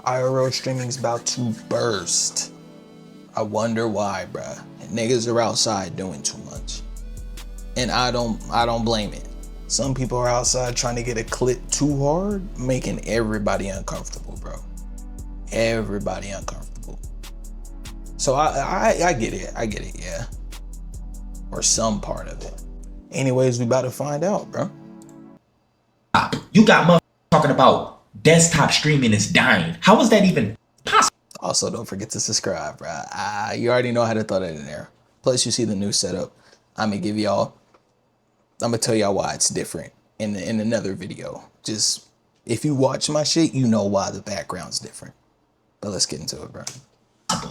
IRL streaming is about to burst. I wonder why, bruh. Niggas are outside doing too much. And I don't blame it. Some people are outside trying to get a clip too hard, making everybody uncomfortable, bro. Everybody uncomfortable. So I get it, yeah. Or some part of it. Anyways, we about to find out, bro. You got motherfuckers talking about desktop streaming is dying. How is that even possible? Also, don't forget to subscribe, bro. You already know how to throw that in there. Plus, you see the new setup. I'm gonna tell y'all why it's different in another video. Just, if you watch my shit, you know why the background's different. But let's get into it, bro.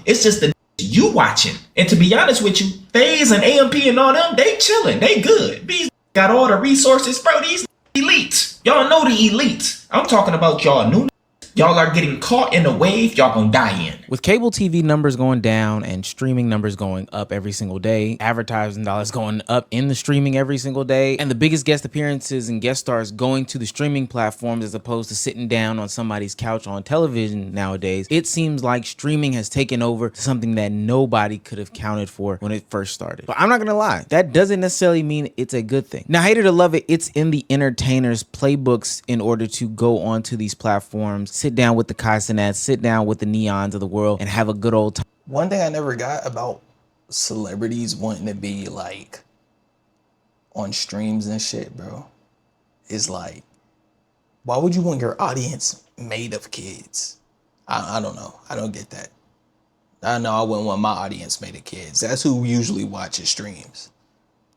It's just the you watching. And to be honest with you, FaZe and AMP and all them, they chilling. They good. These got all the resources, bro. These elites. Y'all know the elites. I'm talking about y'all new. Y'all are getting caught in a wave y'all gonna die in. With cable TV numbers going down and streaming numbers going up every single day, advertising dollars going up in the streaming every single day, and the biggest guest appearances and guest stars going to the streaming platforms as opposed to sitting down on somebody's couch on television nowadays, it seems like streaming has taken over something that nobody could have counted for when it first started. But I'm not gonna lie, that doesn't necessarily mean it's a good thing. Now, hate it or love it, it's in the entertainers' playbooks in order to go onto these platforms, sit down with the Kai Cenats, sit down with the Neons of the world, and have a good old time. One thing I never got about celebrities wanting to be like on streams and shit, bro, is like, why would you want your audience made of kids? I don't know. I don't get that. I know I wouldn't want my audience made of kids. That's who usually watches streams.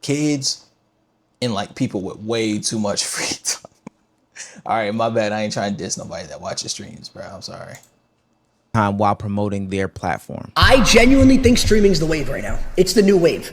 Kids and like people with way too much free time. All right, my bad. I ain't trying to diss nobody that watches streams, bro. I'm sorry. While promoting their platform. I genuinely think streaming's the wave right now. It's the new wave.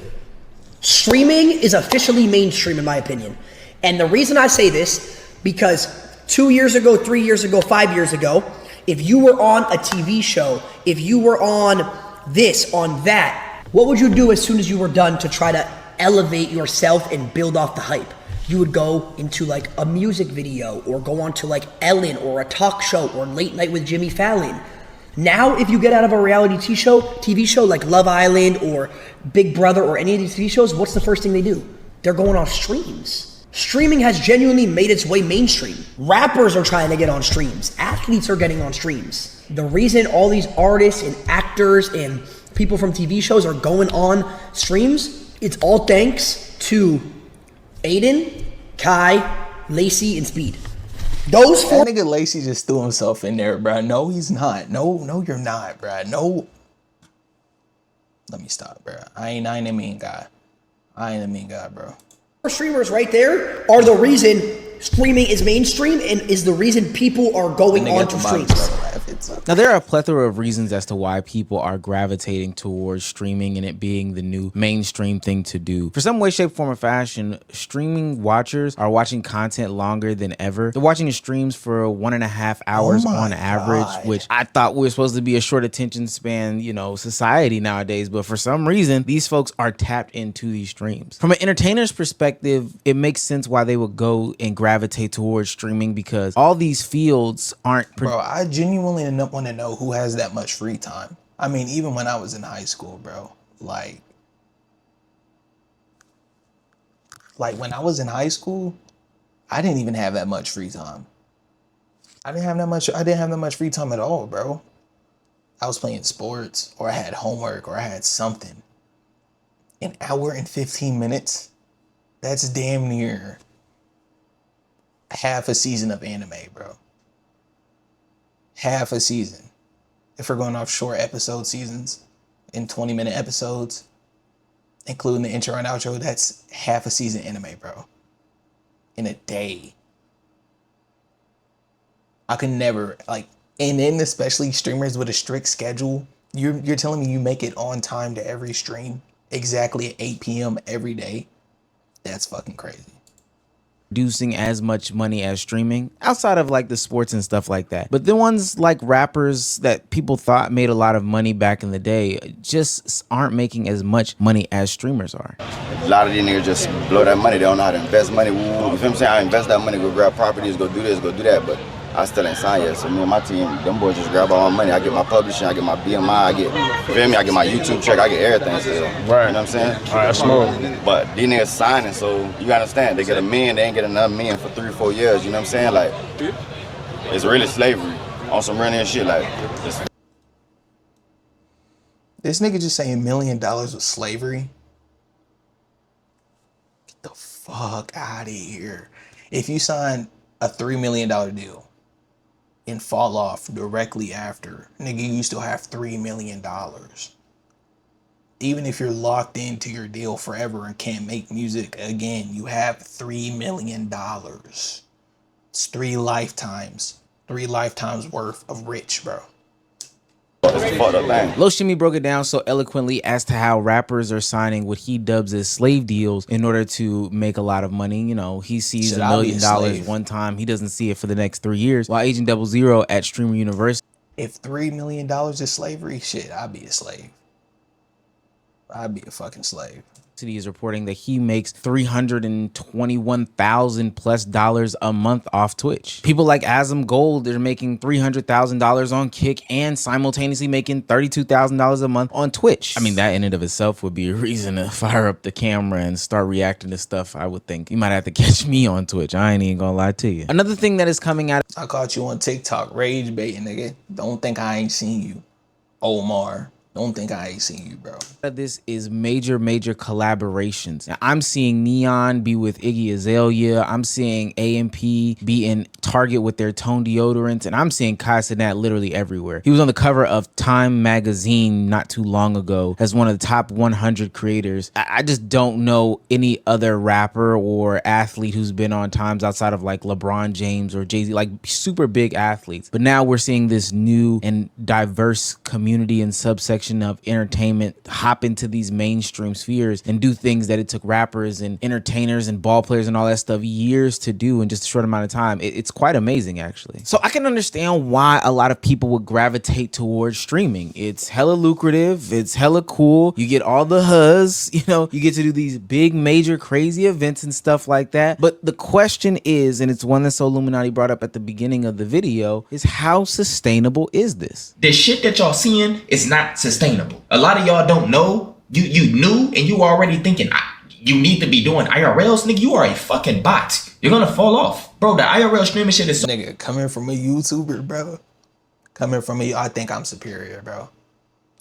Streaming is officially mainstream in my opinion. And the reason I say this, because 2 years ago, 3 years ago, 5 years ago, if you were on a TV show, if you were on this, on that, what would you do as soon as you were done to try to elevate yourself and build off the hype? You would go into like a music video or go on to like Ellen or a talk show or Late Night with Jimmy Fallon. Now, if you get out of a reality TV show like Love Island or Big Brother or any of these TV shows, what's the first thing they do? They're going off streams. Streaming has genuinely made its way mainstream. Rappers are trying to get on streams. Athletes are getting on streams. The reason all these artists and actors and people from TV shows are going on streams, it's all thanks to Aiden, Kai, Lacey, and Speed. Those four. That nigga Lacey just threw himself in there, bro. No, he's not. No, you're not, bro. No. Let me stop, bro. I ain't a mean guy. I ain't a mean guy, bro. Streamers right there are the reason streaming is mainstream and is the reason people are going on to streams. Now, there are a plethora of reasons as to why people are gravitating towards streaming and it being the new mainstream thing to do. For some way, shape, form, or fashion, streaming watchers are watching content longer than ever. They're watching the streams for 1.5 hours on average, which I thought we were supposed to be a short attention span, you know, society nowadays. But for some reason, these folks are tapped into these streams. From an entertainer's perspective, it makes sense why they would go and gravitate towards streaming because all these fields aren't. Bro, I genuinely want to know who has that much free time. I mean, even when I was in high school, bro, like when I was in high school, I didn't even have that much free time. I didn't have that much free time at all, bro. I was playing sports or I had homework or I had something. An hour and 15 minutes, that's damn near half a season of anime, bro. Half a season. If we're going off short episode seasons in 20-minute episodes, including the intro and outro, that's half a season anime, bro. In a day. I can never, like, and then especially streamers with a strict schedule, you're telling me you make it on time to every stream, exactly at 8 p.m. every day? That's fucking crazy. Producing as much money as streaming outside of like the sports and stuff like that. But the ones like rappers that people thought made a lot of money back in the day just aren't making as much money as streamers are. A lot of these niggas just blow that money. They don't know how to invest money. You feel what I'm saying? I invest that money, go grab properties, go do this, go do that. But I still ain't signed yet. So me and my team, them boys just grab all my money. I get my publishing, I get my BMI, I get, you feel me? I get my YouTube check, I get everything still. Right. You know what I'm saying? All right, that's smooth. But these niggas signing, so you gotta understand, they get $1 million, they ain't get another $1 million for 3 or 4 years. You know what I'm saying? Like, it's really slavery on some real shit. Like, This nigga just saying $1 million was slavery. Get the fuck out of here. If you sign a $3 million deal and fall off directly after, nigga, you still have $3 million. Even if you're locked into your deal forever and can't make music again, you have $3 million. It's 3 lifetimes. 3 lifetimes worth of rich, bro. it's a fucked up thing. Lil Shimmy broke it down so eloquently as to how rappers are signing what he dubs as slave deals in order to make a lot of money. You know, he sees Should $1 I be a million slave? one time. He doesn't see it for the next 3 years. While Agent 00 at Streamer University If $3 million is slavery, shit, I'd be a slave. I'd be a fucking slave. is reporting that he makes $321,000+ a month off Twitch. People like Azam Gold are making $300,000 on Kick and simultaneously making $32,000 a month on Twitch. I mean, that in and of itself would be a reason to fire up the camera and start reacting to stuff. I would think you might have to catch me on Twitch. I ain't even gonna lie to you. Another thing that is coming out, I caught you on TikTok rage baiting, nigga. Don't think I ain't seen you. Omar. Don't think I ain't seen you, bro. this is major collaborations. Now, I'm seeing Neon be with Iggy Azalea. I'm seeing AMP be in Target with their Tone deodorants, and I'm seeing Kai Cenat literally everywhere. He was on the cover of Time magazine not too long ago as one of the top 100 creators. I just don't know any other rapper or athlete who's been on Times outside of like LeBron James or Jay-Z, like super big athletes. But now we're seeing this new and diverse community and subsection of entertainment hop into these mainstream spheres and do things that it took rappers and entertainers and ball players and all that stuff years to do in just a short amount of time. It's quite amazing, actually. So I can understand why a lot of people would gravitate towards streaming. It's hella lucrative. It's hella cool. You get all the huzz, you know, you get to do these big, major, crazy events and stuff like that. But the question is, and it's one that Illuminati brought up at the beginning of the video, is how sustainable is this? The shit that y'all seeing is not sustainable. A lot of y'all don't know. You knew and you already thinking you need to be doing IRLs, nigga. You are a fucking bot. You're gonna fall off, bro. The IRL streaming shit is so Nigga, coming from a YouTuber, bro. Coming from me, I think I'm superior, bro.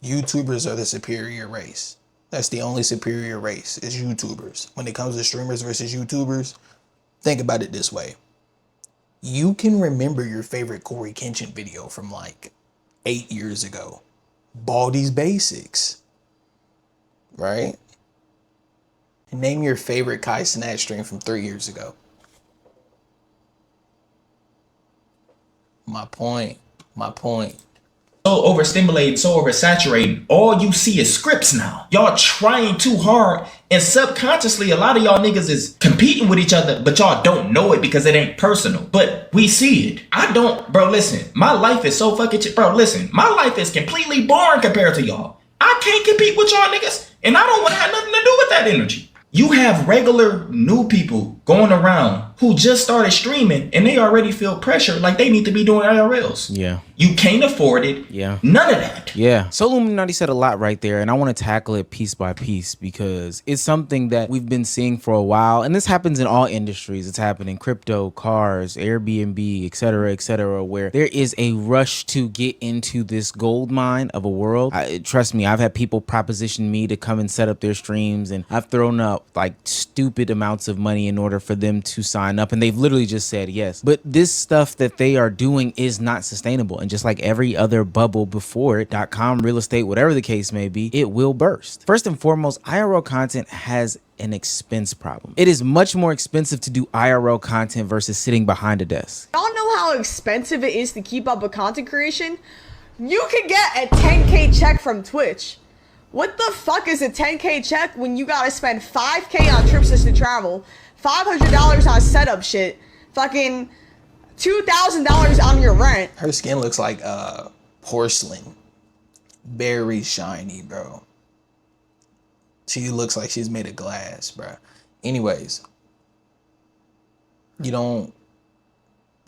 YouTubers are the superior race. That's the only superior race is YouTubers. When it comes to streamers versus YouTubers, think about it this way. You can remember your favorite Corey Kenshin video from like 8 years ago. Baldy's Basics, right? Name your favorite Kai Cenat stream from 3 years ago. My point. so overstimulated, so oversaturated. All you see is scripts now. Y'all trying too hard, and subconsciously a lot of y'all niggas is competing with each other, but y'all don't know it because it ain't personal. But we see it. I don't, bro, listen. My life is so fucking bro, listen. My life is completely boring compared to y'all. I can't compete with y'all niggas, and I don't want to have nothing to do with that energy. You have regular new people going around who just started streaming and they already feel pressure like they need to be doing IRLs. Yeah. You can't afford it. Yeah. None of that. Yeah. So Illuminati said a lot right there, and I want to tackle it piece by piece because it's something that we've been seeing for a while, and this happens in all industries. It's happening in crypto, cars, Airbnb, etc., where there is a rush to get into this gold mine of a world. Trust me, I've had people proposition me to come and set up their streams, and I've thrown up like stupid amounts of money in order for them to sign up, and they've literally just said yes. But this stuff that they are doing is not sustainable, and just like every other bubble before it, .com, real estate, whatever the case may be, it will burst. First and foremost, IRL content has an expense problem. It is much more expensive to do IRL content versus sitting behind a desk. Y'all know how expensive it is to keep up with content creation? You can get a 10K check from Twitch. What the fuck is a 10K check when you gotta spend 5K on trips to travel, $500 on setup shit, fucking $2,000 on your rent? Her skin looks like porcelain. Very shiny, bro. She looks like she's made of glass, bro. Anyways, you don't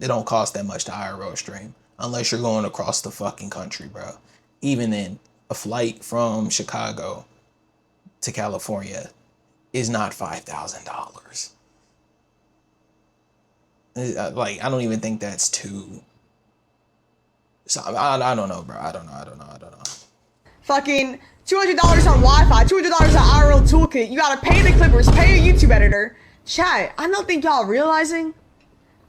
It don't cost that much to IRL stream unless you're going across the fucking country, bro. Even then, a flight from Chicago to California is not $5,000. Like, I don't even think that's too. So I don't know, bro. I don't know. Fucking $200 on Wi-Fi, $200 on IRL Toolkit. You gotta pay the clippers, pay a YouTube editor. Chat, I don't think y'all realizing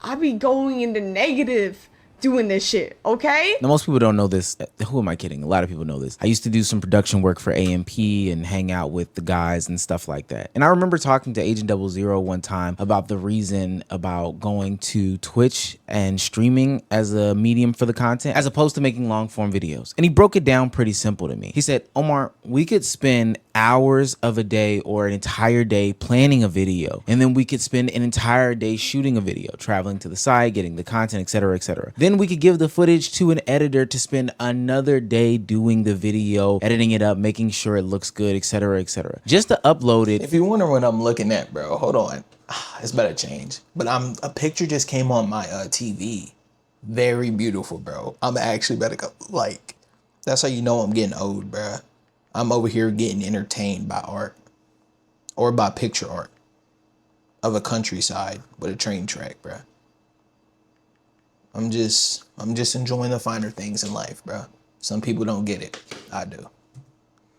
I be going into negative doing this shit, okay? Now, most people don't know this. Who am I kidding? A lot of people know this. I used to do some production work for AMP and hang out with the guys and stuff like that. And I remember talking to Agent 00 one time about the reason about going to Twitch and streaming as a medium for the content, as opposed to making long form videos. And he broke it down pretty simple to me. He said, Omar, we could spend hours of a day or an entire day planning a video, and then we could spend an entire day shooting a video, traveling to the site, getting the content, etc., etc. Then we could give the footage to an editor to spend another day doing the video, editing it up, making sure it looks good, etc., etc. Just to upload it. If you wonder what I'm looking at, bro, hold on. It's better change. But a picture just came on my TV. Very beautiful, bro. I'm actually better go, like, that's how you know I'm getting old, bro. I'm over here getting entertained by art or by picture art of a countryside with a train track, bro. I'm just enjoying the finer things in life, bro. Some people don't get it. I do.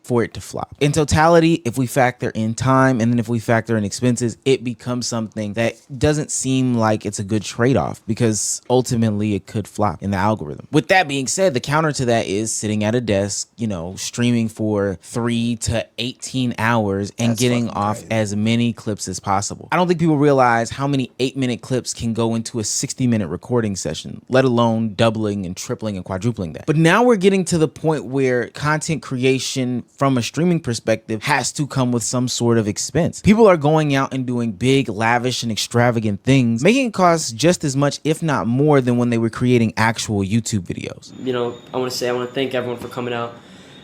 For it to flop. In totality, if we factor in time and then if we factor in expenses, it becomes something that doesn't seem like it's a good trade-off, because ultimately it could flop in the algorithm. With that being said, the counter to that is sitting at a desk, you know, streaming for 3 to 18 hours and getting off crazy. as many clips as possible. I don't think people realize how many 8-minute clips can go into a 60-minute recording session, let alone doubling and tripling and quadrupling that. But now we're getting to the point where content creation from a streaming perspective has to come with some sort of expense. People are going out and doing big, lavish, and extravagant things, making it cost just as much, if not more, than when they were creating actual YouTube videos. You know, I want to thank everyone for coming out,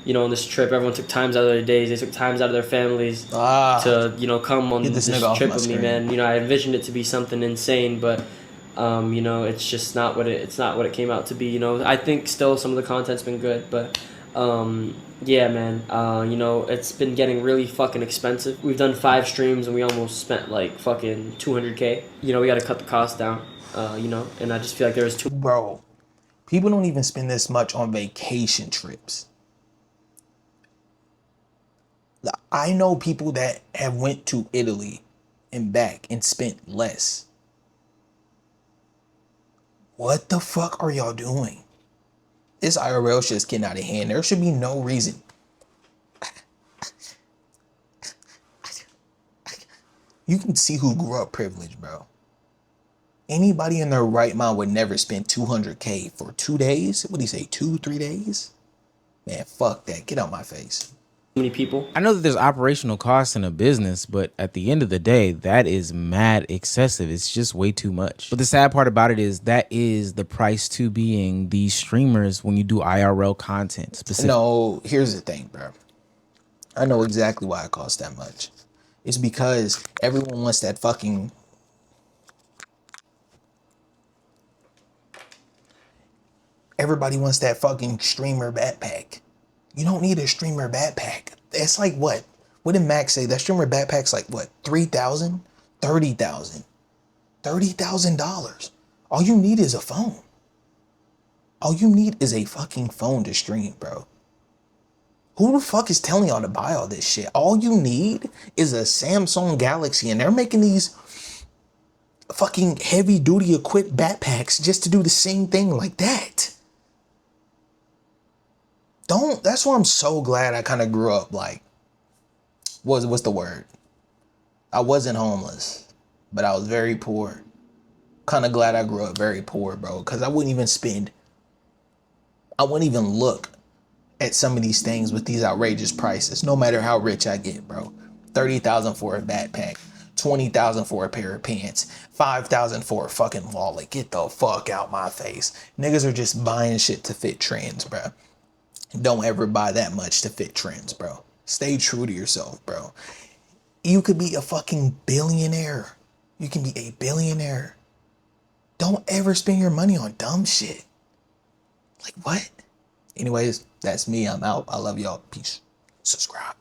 you know, on this trip. Everyone took times out of their days. They took times out of their families to, you know, come on this trip with me, man. You know, I envisioned it to be something insane, but you know, it's just not what it came out to be. You know, I think still some of the content's been good, but yeah, man, you know, it's been getting really fucking expensive. We've done 5 streams and we almost spent like fucking 200K. You know, we got to cut the cost down, you know, and I just feel like there's too. Bro, people don't even spend this much on vacation trips. I know people that have went to Italy and back and spent less. What the fuck are y'all doing? This IRL shit's getting out of hand. There should be no reason. You can see who grew up privileged, bro. Anybody in their right mind would never spend 200K for 2 days. What do you say, 2-3 days? Man, fuck that. Get out my face. Many people. I know that there's operational costs in a business, but at the end of the day, that is mad excessive. It's just way too much. But the sad part about it is that is the price to being these streamers when you do IRL content specifically. No, here's the thing, bro. I know exactly why it costs that much. It's because everyone wants that fucking... Everybody wants that fucking streamer backpack. You don't need a streamer backpack. That's like what? What did Max say? That streamer backpack's like what? $3,000? $30,000. $30,000. All you need is a phone. All you need is a fucking phone to stream, bro. Who the fuck is telling y'all to buy all this shit? All you need is a Samsung Galaxy, and they're making these fucking heavy duty equipped backpacks just to do the same thing like that. That's why I'm so glad I kind of grew up like, what's the word? I wasn't homeless, but I was very poor. Kind of glad I grew up very poor, bro, because I wouldn't even look at some of these things with these outrageous prices, no matter how rich I get, bro. $30,000 for a backpack, $20,000 for a pair of pants, $5,000 for a fucking wallet. Get the fuck out my face. Niggas are just buying shit to fit trends, bro. Don't ever buy that much to fit trends, bro. Stay true to yourself, bro. You could be a fucking billionaire. You can be a billionaire Don't ever spend your money on dumb shit. Like what? Anyways, that's me. I'm out. I love y'all. Peace. Subscribe.